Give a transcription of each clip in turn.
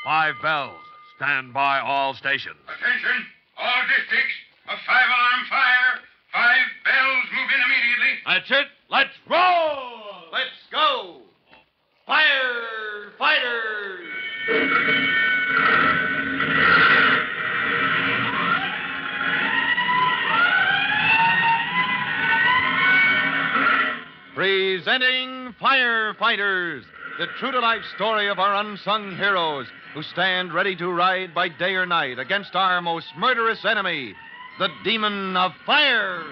5 bells. Stand by all stations. Attention, all districts. A 5-alarm fire. 5 bells move in immediately. That's it. Let's roll. Let's go. Firefighters! Presenting Firefighters, the true-to-life story of our unsung heroes who stand ready to ride by day or night against our most murderous enemy, the demon of fire.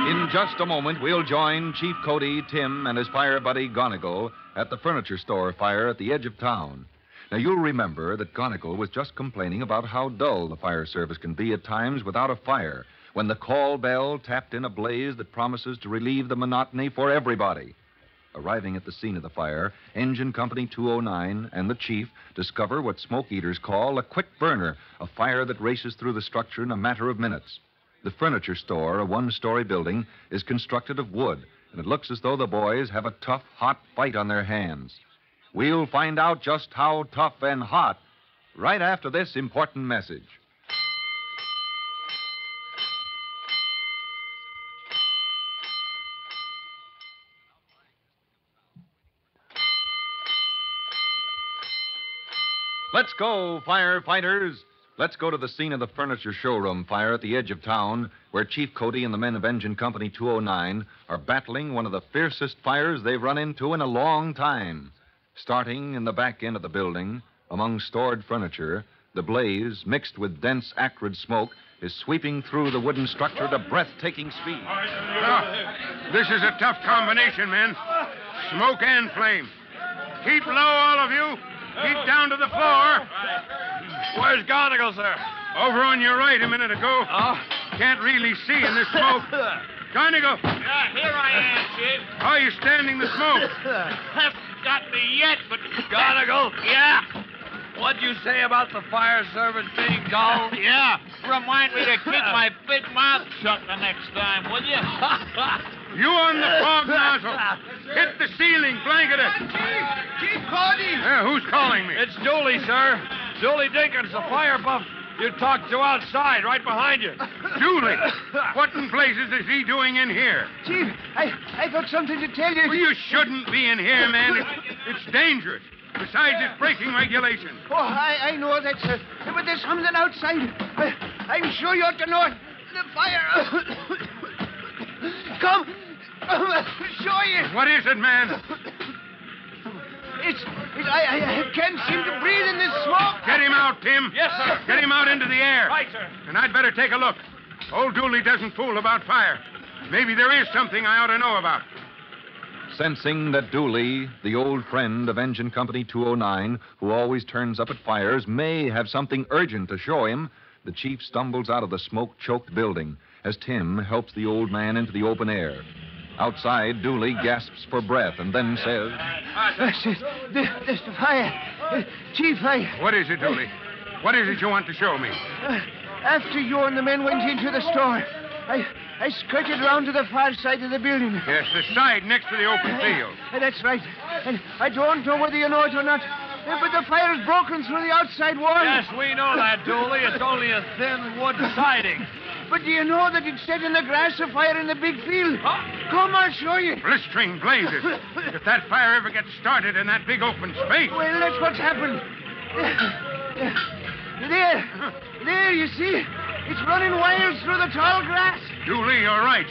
In just a moment, we'll join Chief Cody, Tim, and his fire buddy, Gonigal, at the furniture store fire at the edge of town. Now, you'll remember that Gonigal was just complaining about how dull the fire service can be at times without a fire, when the call bell tapped in a blaze that promises to relieve the monotony for everybody. Arriving at the scene of the fire, Engine Company 209 and the chief discover what smoke eaters call a quick burner, a fire that races through the structure in a matter of minutes. The furniture store, a one-story building, is constructed of wood, and it looks as though the boys have a tough, hot fight on their hands. We'll find out just how tough and hot right after this important message. Let's go, firefighters. Let's go to the scene of the furniture showroom fire at the edge of town, where Chief Cody and the men of Engine Company 209 are battling one of the fiercest fires they've run into in a long time. Starting in the back end of the building, among stored furniture, the blaze, mixed with dense, acrid smoke, is sweeping through the wooden structure at a breathtaking speed. This is a tough combination, men. Smoke and flame. Keep low, all of you. Keep down to the floor. Where's Gonigal, sir? Over on your right a minute ago. Oh? Can't really see in this smoke. Gonigal. Yeah, here I am, Chief. How are you standing the smoke? Haven't got me yet, but... Gonigal? Yeah. What'd you say about the fire service being dull? Yeah. Remind me to keep my big mouth shut the next time, will you? You on the fog nozzle. Hit the ceiling, blanket it. Chief Cody! Who's calling me? It's Dooley, sir. Dooley Dinkins, the fire buff you talked to outside, right behind you. Dooley. What in blazes is he doing in here? Chief, I got something to tell you. Well, you shouldn't be in here, man. It's dangerous. Besides, it's breaking regulations. Oh, I know that, sir. But there's something outside. I'm sure you ought to know it. The fire. Come. I'll show you. What is it, man? I can't seem to breathe in this smoke. Get him out, Tim. Yes, sir. Get him out into the air. Right, sir. And I'd better take a look. Old Dooley doesn't fool about fire. Maybe there is something I ought to know about. Sensing that Dooley, the old friend of Engine Company 209, who always turns up at fires, may have something urgent to show him, the chief stumbles out of the smoke-choked building as Tim helps the old man into the open air. Outside, Dooley gasps for breath and then says... This fire. Chief, What is it, Dooley? What is it you want to show me? After you and the men went into the store, I skirted around to the far side of the building. Yes, the side next to the open field. That's right. And I don't know whether you know it or not, but the fire's broken through the outside wall. Yes, we know that, Dooley. It's only a thin wood siding. But do you know that it's set in the grass afire in the big field? Come, I'll show you. Blistering blazes. If that fire ever gets started in that big open space. Well, that's what's happened. There, you see? It's running wild through the tall grass. Dooley, you're right.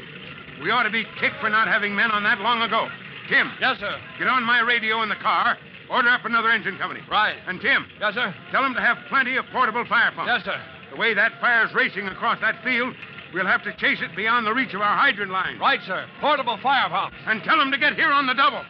We ought to be kicked for not having men on that long ago. Tim. Yes, sir. Get on my radio in the car. Order up another engine company. Right. And Tim. Yes, sir. Tell them to have plenty of portable fire pumps. Yes, sir. The way that fire's racing across that field, we'll have to chase it beyond the reach of our hydrant line. Right, sir. Portable fire pumps. And tell them to get here on the double.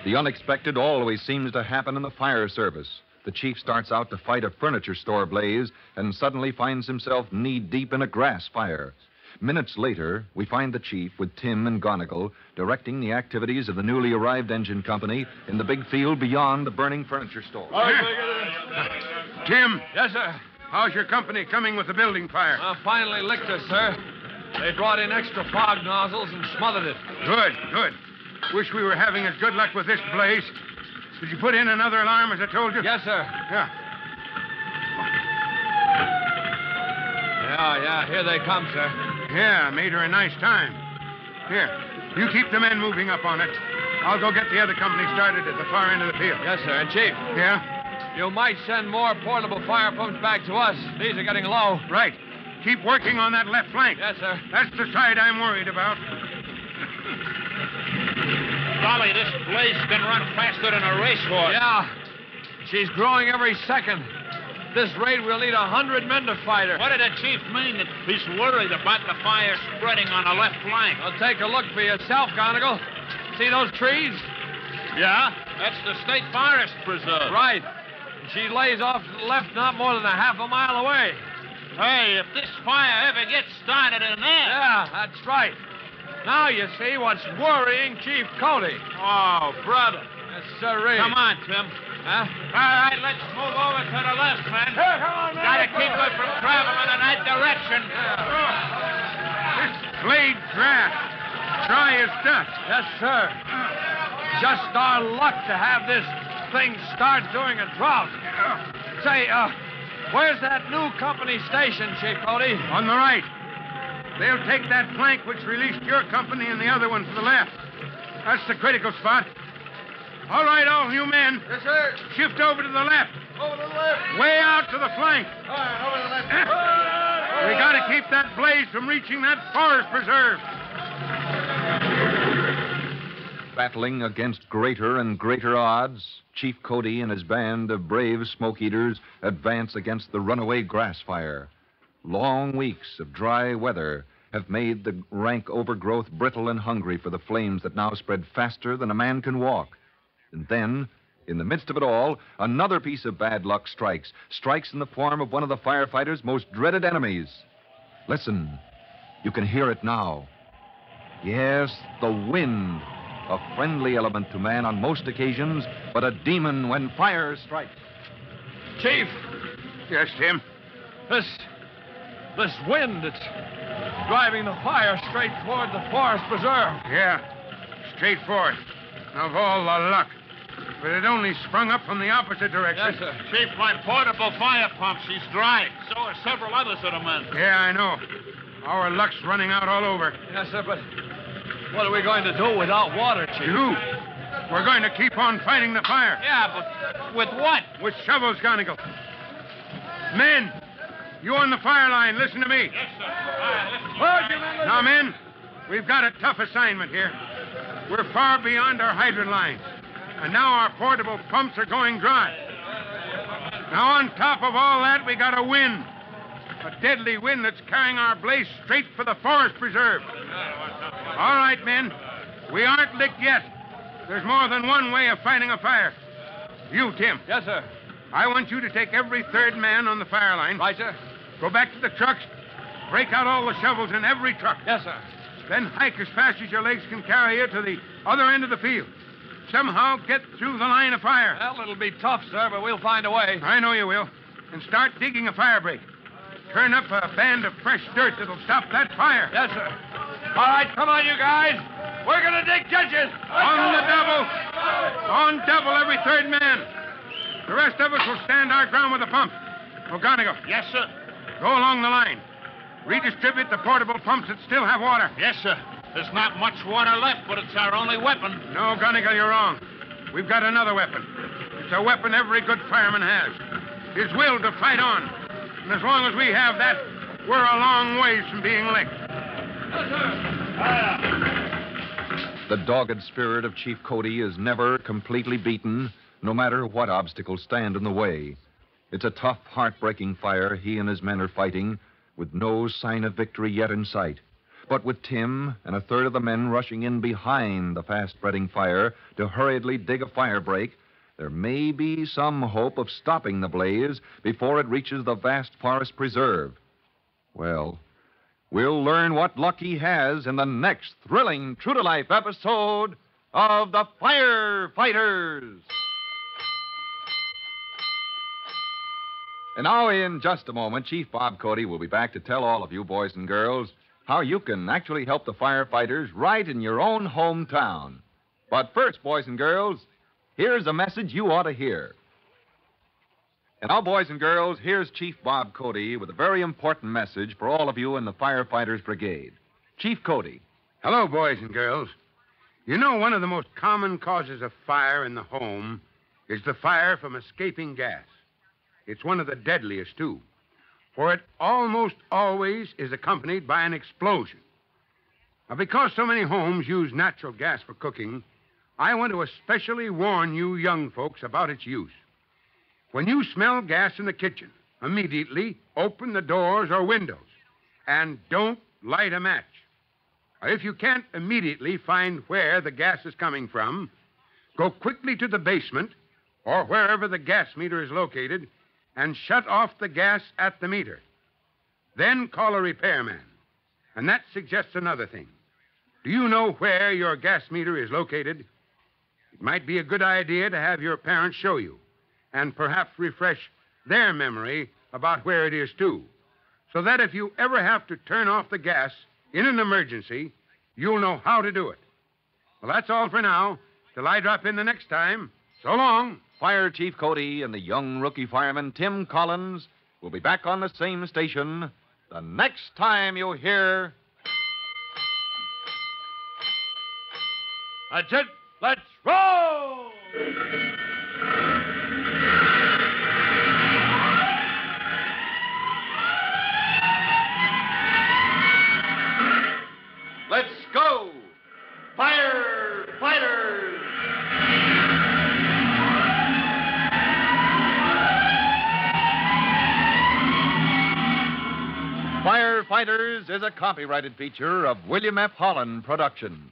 The unexpected always seems to happen in the fire service. The chief starts out to fight a furniture store blaze and suddenly finds himself knee-deep in a grass fire. Minutes later, we find the chief with Tim and Gonigal directing the activities of the newly arrived engine company in the big field beyond the burning furniture store. Tim. Yes, sir. How's your company coming with the building fire? Finally licked us, sir. They brought in extra fog nozzles and smothered it. Good, good. Wish we were having as good luck with this blaze. Did you put in another alarm, as I told you? Yes, sir. Yeah. Yeah, here they come, sir. Yeah, made her a nice time. Here, you keep the men moving up on it. I'll go get the other company started at the far end of the field. Yes, sir. And, Chief, Yeah? you might send more portable fire pumps back to us. These are getting low. Right. Keep working on that left flank. Yes, sir. That's the side I'm worried about. Golly, this blaze can run faster than a racehorse. Yeah. She's growing every second. At this rate, we'll need 100 men to fight her. What did the chief mean that he's worried about the fire spreading on the left flank? Well, take a look for yourself, Gonigal. See those trees? Yeah, that's the state forest preserve. Right. She lays off to the left not more than a half a mile away. Hey, if this fire ever gets started in there. Yeah, that's right. Now you see what's worrying Chief Cody. Oh, brother. Yes, sirree. Come on, Tim. Huh? All right, let's move over to the left, man. Here, come on, man. Gotta keep her from traveling in that direction. This blade draft. Dry as dust. Yes, sir. Just our luck to have this thing start during a drought. Say, where's that new company station, Chief Cody? On the right. They'll take that flank which released your company and the other one to the left. That's the critical spot. All right, all you men. Yes, sir. Shift over to the left. Over to the left. Way out to the flank. All right, over to the left. We got to keep that blaze from reaching that forest preserve. Battling against greater and greater odds, Chief Cody and his band of brave smoke eaters advance against the runaway grass fire. Long weeks of dry weather have made the rank overgrowth brittle and hungry for the flames that now spread faster than a man can walk. And then, in the midst of it all, another piece of bad luck strikes in the form of one of the firefighters' most dreaded enemies. Listen, you can hear it now. Yes, the wind, a friendly element to man on most occasions, but a demon when fire strikes. Chief, Yes, Tim. this wind, it's driving the fire straight toward the forest preserve. Yeah, straight for it. Of all the luck. But it only sprung up from the opposite direction. Yes, sir. Chief, my portable fire pump, she's dry. So are several others of the men. Yeah, I know. Our luck's running out all over. Yes, sir, but what are we going to do without water, Chief? You. We're going to keep on fighting the fire. Yeah, but with what? With shovels, Gonigal. Men, you on the fire line, listen to me. Yes, sir. Now, men, we've got a tough assignment here. We're far beyond our hydrant lines. And now our portable pumps are going dry. Now, on top of all that, we got a wind. A deadly wind that's carrying our blaze straight for the forest preserve. All right, men. We aren't licked yet. There's more than one way of fighting a fire. You, Tim. Yes, sir. I want you to take every third man on the fire line. Right, sir? Go back to the trucks. Break out all the shovels in every truck. Yes, sir. Then hike as fast as your legs can carry you to the other end of the field. Somehow get through the line of fire. Well, it'll be tough, sir, but we'll find a way. I know you will. And start digging a fire break. Turn up a band of fresh dirt that'll stop that fire. Yes, sir. All right, come on, you guys. We're going to dig ditches. On the double. On double, every third man. The rest of us will stand our ground with the pump. O'Gonigal. Yes, sir. Go along the line. Redistribute the portable pumps that still have water. Yes, sir. There's not much water left, but it's our only weapon. No, Gonigal, you're wrong. We've got another weapon. It's a weapon every good fireman has. His will to fight on. And as long as we have that, we're a long ways from being licked. The dogged spirit of Chief Cody is never completely beaten, no matter what obstacles stand in the way. It's a tough, heartbreaking fire he and his men are fighting, with no sign of victory yet in sight. But with Tim and a third of the men rushing in behind the fast-spreading fire to hurriedly dig a fire break, there may be some hope of stopping the blaze before it reaches the vast forest preserve. Well, we'll learn what luck he has in the next thrilling, true-to-life episode of The Firefighters. And now, in just a moment, Chief Bob Cody will be back to tell all of you, boys and girls, how you can actually help the firefighters right in your own hometown. But first, boys and girls, here's a message you ought to hear. And now, boys and girls, here's Chief Bob Cody with a very important message for all of you in the Firefighters Brigade. Chief Cody. Hello, boys and girls. You know, one of the most common causes of fire in the home is the fire from escaping gas. It's one of the deadliest, too, for it almost always is accompanied by an explosion. Now, because so many homes use natural gas for cooking, I want to especially warn you young folks about its use. When you smell gas in the kitchen, immediately open the doors or windows and don't light a match. Now, if you can't immediately find where the gas is coming from, go quickly to the basement or wherever the gas meter is located and shut off the gas at the meter. Then call a repairman. And that suggests another thing. Do you know where your gas meter is located? It might be a good idea to have your parents show you, and perhaps refresh their memory about where it is, too, so that if you ever have to turn off the gas in an emergency, you'll know how to do it. Well, that's all for now. Till I drop in the next time, so long. Fire Chief Cody and the young rookie fireman Tim Collins will be back on the same station the next time you hear... That's it. Let's roll! Let's go! Firefighters! Firefighters is a copyrighted feature of William F. Holland Productions.